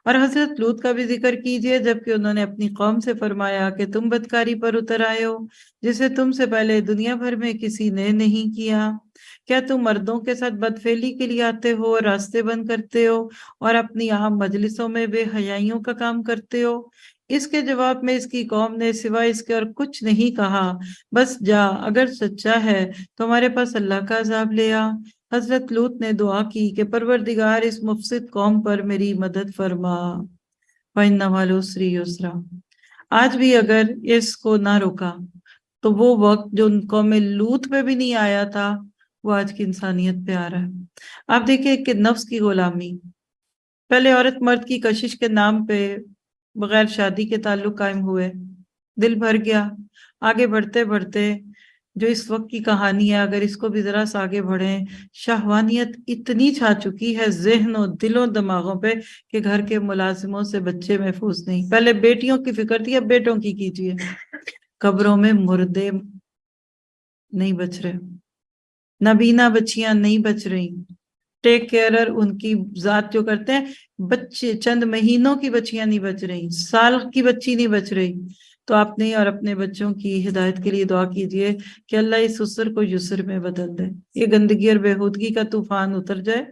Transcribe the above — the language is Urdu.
اور حضرت لوط کا بھی ذکر کیجئے، جبکہ انہوں نے اپنی قوم سے فرمایا کہ تم بدکاری پر اتر آئے ہو جسے تم سے پہلے دنیا بھر میں کسی نے نہیں کیا۔ کیا تم مردوں کے ساتھ بدفعلی کے لیے آتے ہو اور راستے بند کرتے ہو اور اپنی عام مجلسوں میں بے حیائیوں کا کام کرتے ہو؟ اس کے جواب میں اس کی قوم نے سوائے اس کے اور کچھ نہیں کہا، بس جا، اگر سچا ہے تو ہمارے پاس اللہ کا عذاب لے آ۔ حضرت لوط نے دعا کی کہ پروردگار اس مفسد قوم پر میری مدد فرما۔ وَإِنَّ مَعَ الْعُسْرِ يُسْرًا۔ آج بھی اگر اس کو نہ روکا تو وہ وقت جو ان قوم لوط پہ بھی نہیں آیا تھا وہ آج کی انسانیت پہ آ رہا ہے۔ آپ دیکھیں کہ نفس کی غلامی، پہلے عورت مرد کی کشش کے نام پہ بغیر شادی کے تعلق قائم ہوئے، دل بھر گیا۔ آگے بڑھتے بڑھتے جو اس وقت کی کہانی ہے، اگر اس کو بھی ذرا سا آگے بڑھیں، شہوانیت اتنی چھا چکی ہے ذہنوں دلوں دماغوں پہ کہ گھر کے ملازموں سے بچے محفوظ نہیں۔ پہلے بیٹیوں کی فکر تھی، اب بیٹوں کی کیجیے۔ قبروں میں مردے نہیں بچ رہے، نابینا بچیاں نہیں بچ رہی، ٹیک کیئرر ان کی ذات جو کرتے ہیں، بچے چند مہینوں کی بچیاں نہیں بچ رہی، سال کی بچی نہیں بچ رہی۔ تو آپ نے اور اپنے بچوں کی ہدایت کے لیے دعا کیجئے کہ اللہ اس عسر کو یسر میں بدل دے، یہ گندگی اور بےہودگی کا طوفان اتر جائے۔